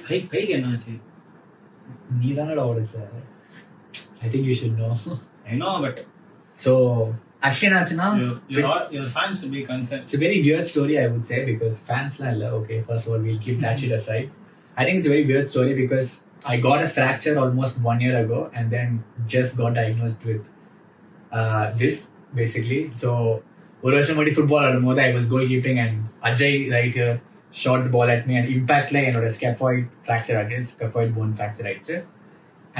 கைக்கு என்ன ஆச்சு? நீ தானடா உடைச்ச. I think you should know. I know, but So actually என்னாச்சுன்னா your fans will be concerned. It's a very weird story, I would say, because fans la illa. Okay, first of all, we'll keep that shit aside. I think it's a very weird story because I got a fracture almost 1 year ago and then just got diagnosed with this basically. So ஒரு வருஷம் முன்னாடி football ஆடும்போது I was goalkeeping and Ajay right here shot the ball at me and impactல என்னோட scaphoid fracture ஆயிடுச்சு, scaphoid bone fracture ஆயிடுச்சு.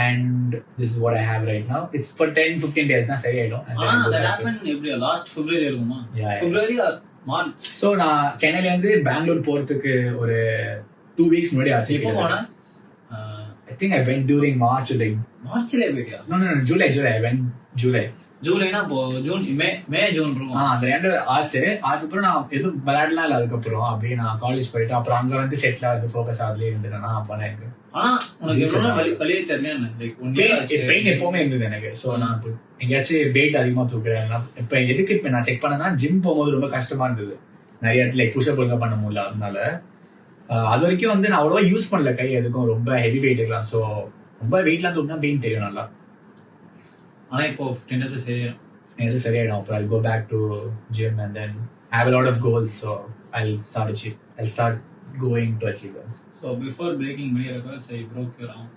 And this is what I have right now. It's for 10-15 days na sari aidum. That happened every last February irukuma. Yeah. February or March. So na Chennai la irundhu Bangalore போறதுக்கு ஒரு 2 weeks முன்னாடி ஆச்சு. எப்போ போனா? I think I went during March or like மார்ச்ல போயிட்டியா? No, July. I went July. ஜூலைனா June May June இருக்கும். அந்த ரெண்டு ஆச்சு. அதுக்கப்புறம் நான் எதுவும் விளையாடலாம் இல்லை. அதுக்கப்புறம் அப்படியே நான் காலேஜ் போயிட்டு அப்புறம் அங்க வந்து செட்டில் ஆகுது ஃபோக்கஸ் ஆகலே இருந்தேன்னா அப்ப எனக்கு வலியே தெரியல. பெயின் எப்பவுமே இருந்தது எனக்கு. ஸோ நான் எங்கேயாச்சும் வெயிட் அதிகமா தூக்குறேன். இப்ப எதுக்கு இப்ப நான் செக் பண்ணேன்னா ஜிம் போகும்போது ரொம்ப கஷ்டமா இருந்தது. நிறைய இடத்துல புஷ்அப் ஒழுங்கா பண்ண முடியல. அதனால அது வரைக்கும் வந்து நான் அவ்வளவா யூஸ் பண்ணல கை எதுக்கும். ரொம்ப ஹெவி வெயிட் இருக்கலாம். ஸோ ரொம்ப வெயிட்லாம் தூக்குனா பெயின் தெரியும் நல்லா. ஆனா இப்போ 10 days சரியாயிடும். அப்புறம் I'll go back to gym and then I have a lot of goals, so I'll start going to achieve them. So before breaking many records, I broke your arm.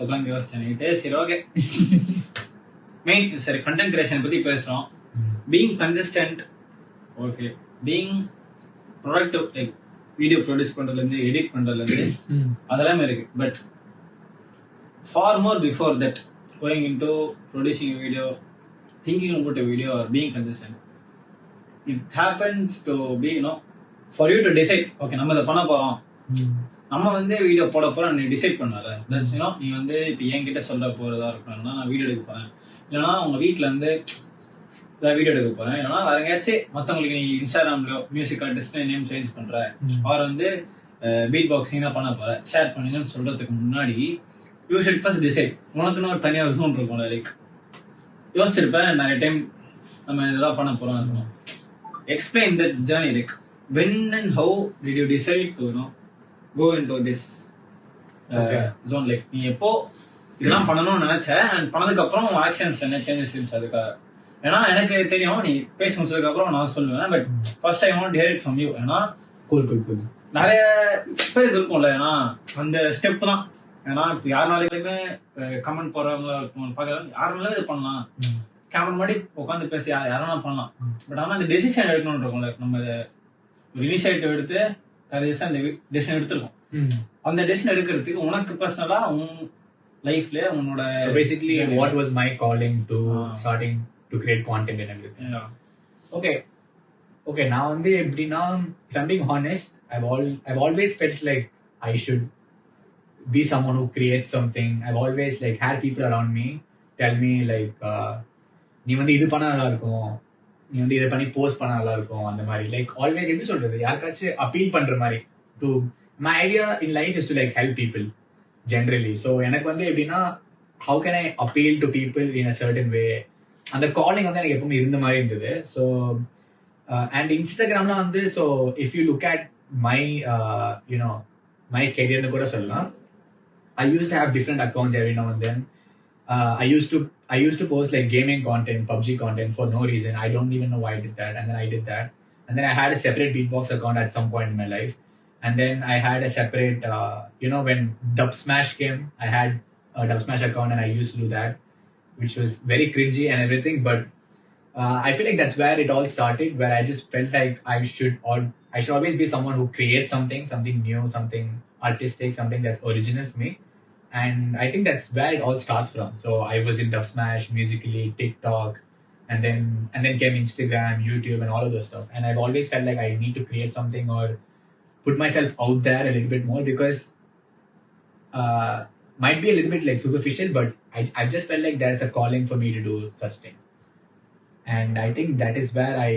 உட்காந்து யோசிச்சேன். சரி okay. Main சரி content creation பத்தி பேசுறோம். Being consistent, okay, being productive, like video produce பண்றதுல இருந்து edit பண்றதுல இருந்து அதெல்லாமே இருக்கு. But far more before that, going into producing a video, thinking about a video or being consistent, it happens to be, for you to decide, okay, நம்ம இதை பண்ண போறோம், நம்ம வந்து வீடியோ போட போறோம், நீ டிசைட் பண்ணல. தட்ஸ் நீ வந்து இப்போ என்கிட்ட சொல்ல போறதா இருக்கணும்னா நான் வீடியோ எடுக்க போறேன், இல்லைன்னா உங்க வீட்டில் வந்து வீடியோ எடுக்க போறேன், இல்லைன்னா வேற எங்கேயாச்சும் மற்றவங்களுக்கு நீ இன்ஸ்டாகிராம்லயோ மியூசிக் ஆர்டிஸ்ட் நேம் சேஞ்ச் பண்ற, அவர் வந்து பீட் பாக்ஸிங் தான் பண்ண போற, ஷேர் பண்ணுங்கன்னு சொல்றதுக்கு முன்னாடி you should first decide. உனக்குன்னு ஒரு தனியாக ஒரு ஜோன் இருக்கும். லைக் யோசிச்சிருப்பேன் நிறைய டைம் நம்ம இதெல்லாம் பண்ண போறோம் இருக்கணும். Explain that journey, like when and how did you decide to go into this zone? Like நீ எப்போ இதெல்லாம் பண்ணணும்னு நினைச்ச அண்ட் பண்ணதுக்கு அப்புறம் உன் ஆக்ஷன்ஸ் என்ன சேஞ்சஸ் இருந்துச்சு அதுக்காக? ஏன்னா எனக்கு தெரியும் நீ பேசி முடிச்சதுக்கு அப்புறம் நான் சொல்லுவேன். But first I want hear it from you. ஏன்னா நிறைய பேருக்கு இருக்கும்ல, ஏன்னா அந்த ஸ்டெப் தான். ஏன்னா இப்போ யாருனாலுமே கமெண்ட் போறவங்களா இருக்கும் பார்க்கறாங்க, யாருனாலும் இது பண்ணலாம், கேமரா முன்னாடி உட்காந்து பேசி யாரும் பண்ணலாம். பட் ஆனால் அந்த டெசிஷன் எடுக்கணும்னு இருக்கும்ல, நம்ம ஒரு இனிஷியேட்டிவ் எடுத்து கடைசியாக அந்த டெசிஷன் எடுத்துருக்கோம். அந்த டெசிஷன் எடுக்கிறதுக்கு உனக்கு பர்சனலா உன் லைஃப்ல உன்னோட basically what was my calling to starting to create content and everything. Okay நான் வந்து எப்படின்னா, if I'm being honest, I've always felt like I should be someone who creates something. I've always like had people around me tell me like நீ வந்து இது பண்ண நல்லா இருக்கும், நீ வந்து இதை பண்ணி போஸ்ட் பண்ண நல்லா இருக்கும், அந்த மாதிரி லைக் ஆல்வேஸ் எப்படி சொல்றது, யாருக்காச்சும் அப்பீல் பண்ற மாதிரி. To my idea in life is to like help people generally. So எனக்கு வந்து எப்படின்னா, how can I appeal to people in a certain way, அந்த காலிங் வந்து எனக்கு எப்பவுமே இருந்த மாதிரி இருந்தது. ஸோ அண்ட் இன்ஸ்டாகிராம்ல வந்து, so if you look at my my கெரியர்னு கூட சொல்லலாம். I used to have different accounts every now and then. I used to post like gaming content, PUBG content for no reason. I don't even know why I did that. And then I did that. And then I had a separate Beatbox account at some point in my life. And then I had a separate, when Dubsmash came, I had a Dubsmash account and I used to do that, which was very cringy and everything. But I feel like that's where it all started, where I just felt like I should always be someone who creates something new, something artistic, something that's original for me. And I think that's where it all starts from. So I was in Dubsmash, Musical.ly, TikTok, and then came Instagram, YouTube, and all of those stuff. And I've always felt like I need to create something or put myself out there a little bit more, because might be a little bit like superficial, but I've just felt like there's a calling for me to do such things. And I think that is where I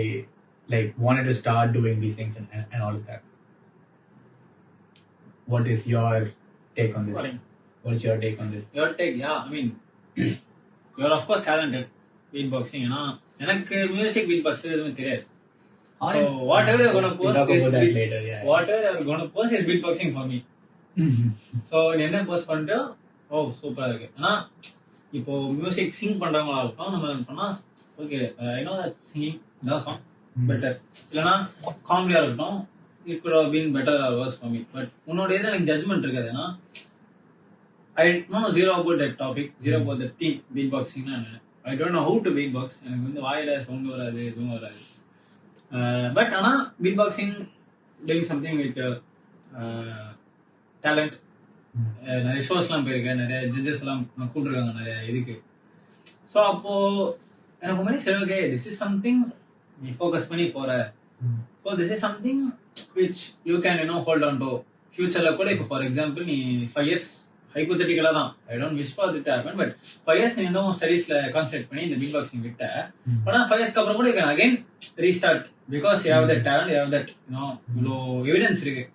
like wanted to start doing these things and all of that. What is your take on this? What's your take on this? Your take, yeah. I mean, you're of course talented beatboxing. ஏன்னா எனக்கு music பீட்பாக்ஸ் எதுவுமே தெரியாது. So whatever you're gonna We'll post talk is about that later. Yeah. whatever you're gonna post is beatboxing for me. So நீ என்ன post பண்ணிட்டு ஓ சூப்பராக இருக்கு. ஏன்னா இப்போ மியூசிக் சிங் பண்றவங்களா இருக்கட்டும், நம்ம பண்ணா okay I know that singing தான் சாங் பெட்டர், இல்லைன்னா காமெடியா இருக்கட்டும் it could have been better or worse for me. But உன்னோட இதில் எனக்கு ஜட்மெண்ட் இருக்காது. ஏன்னா I know zero about that topic, zero about that theme beat பாக்ஸிங்னா I don't know how to beat box. எனக்கு வந்து வாயில சவுண்ட் வராது, எதுவும் வராது. பட் ஆனால் beat boxing doing something with talent. நிறைய ஷோஸ்லாம் போயிருக்கேன், நிறைய ஜட்ஜஸ் எல்லாம் கூப்பிட்டுருக்காங்க நிறைய இதுக்கு. ஸோ அப்போ எனக்கு முன்னாடி சரி ஓகே திஸ் இஸ் சம்திங் நீ ஃபோக்கஸ் பண்ணி போற. So this is something which you can hold on to ஃபியூச்சர்ல கூட. இப்போ ஃபார் எக்ஸாம்பிள் நீ 5 years ஹைப்போதெட்டிக்கலா தான், I don't wish for that happen, but 5 years நீ இன்னும் ஸ்டடீஸ்ல கான்சென்ட்ரேட் பண்ணி இந்த பீட் பாக்ஸிங் விட்ட. ஆனா 5 years அப்புறம் கூட you can again restart because you have that talent, you have that இவ்வளோ எவிடன்ஸ் இருக்கு.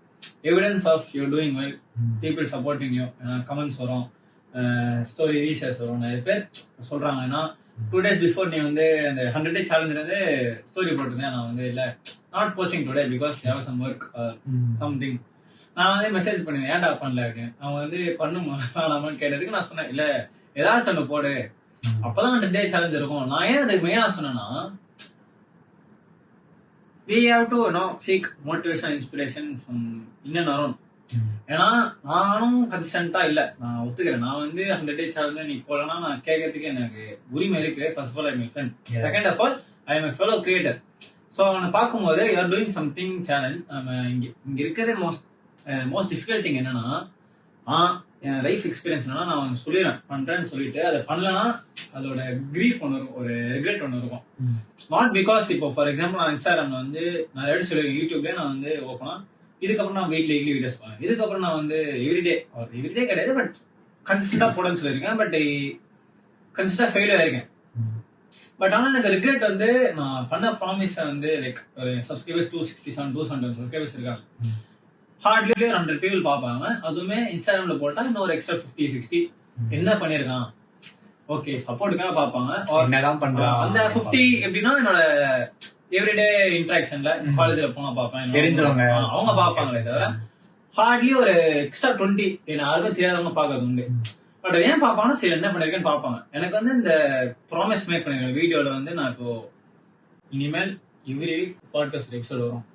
Evidence of you doing well, people supporting you, comments வரும், ஸ்டோரி ரீஷேர்ஸ் வரும். நிறைய பேர் சொல்றாங்க. ஏன்னா 2 days பிஃபோர் நீ வந்து அந்த 100 day சேலஞ்சில் இருந்து ஸ்டோரி போட்டிருந்தேன். நான் வந்து இல்லை not posting today because have some work something. நான் வந்து மெசேஜ் பண்ணுவேன் ஏன்டா பண்ணல அப்படின்னு. அவன் வந்து பண்ணுமா வேணாமான்னு கேட்டதுக்கு நான் சொன்னேன் இல்லை ஏதாச்சும் ஒன்று போடு, அப்பதான் 100 day சேலஞ்ச் இருக்கும். நான் ஏன் அதுக்கு மெயினா சொன்னேன்னா we have to seek motivation and inspiration from in and around. ஏன்னா நானும் கன்சிஸ்டன்டா இல்ல, நான் ஒத்துக்கிறேன். நான் வந்து 100 day சேலஞ்ச் நீ போலன்னா நான் கேட்கறதுக்கு எனக்கு உரிமை இருக்கு. First of all I am friend, second of all I am fellow creator. So அவனை பார்க்கும்போது you are doing something challenge. நம்ம இங்க இருக்கிறதே மோஸ்ட் டிஃபிகல்ட் திங் என்னன்னா என் லைஃப் எக்ஸ்பீரியன்ஸ் என்னன்னா நான் அவன் சொல்லிடுறேன் பண்றேன்னு சொல்லிட்டு அதை பண்ணலன்னா அதோட கிரீஃப் ஒன்று இருக்கும், ஒரு ரெக்ரெட் ஒன்று இருக்கும். நாட் பிகாஸ் இப்போ ஃபார் எக்ஸாம்பிள் நான் இன்ஸ்டாகிராம்ல வந்து நிறைய எடுத்து சொல்லியிருக்கேன், யூடியூப்ல நான் வந்து ஓப்பனா இதுக்கப்புறம் நான் வீக்லி வீடியோஸ் போவேன், இதுக்கப்புறம் நான் வந்து எவ்ரிடே கிடையாது பட் கன்சிஸ்டண்டா போடன்னு சொல்லியிருக்கேன். பட் கன்சிஸ்டண்டா ஃபெயில் ஆயிருக்கேன். பட் ஆனால் எனக்கு ரிக்ரெட் வந்து நான் பண்ண ப்ராமிஸ் வந்து லைக் சப்ஸ்கிரைபர்ஸ் 267 சப்ஸ்கிரைபர்ஸ் இருக்காங்க. ஹார்ட்லி 100 people பார்ப்பாங்க. அதுவுமே இன்ஸ்டாகிராம்ல போட்டா இன்னொரு எக்ஸ்ட்ரா 50-60 என்ன பண்ணிருக்கான் ஓகே சப்போர்ட்டுக்காக பார்ப்பாங்க. அந்த 50 எப்படின்னா என்னோட எவ்ரிடே இன்டராக்ஷன்ல காலேஜ்ல போனா பார்ப்பேன், தெரிஞ்சவங்க அவங்க பார்ப்பாங்களே தவிர ஹார்ட்லி ஒரு எக்ஸ்ட்ரா 20 என்ன யாருக்கும் தெரியாதவங்க பார்க்கறது உண்டு. பட் ஏன் பார்ப்பாங்கன்னா சரி என்ன பண்ணிருக்கேன்னு பார்ப்பாங்க. எனக்கு வந்து இந்த ப்ராமிஸ் மேக் பண்ணிருக்கேன் வீடியோல வந்து நான் இப்போ இனிமேல் எவ்ரி வீக் பாட்காஸ்ட் எபிசோட் வரும்.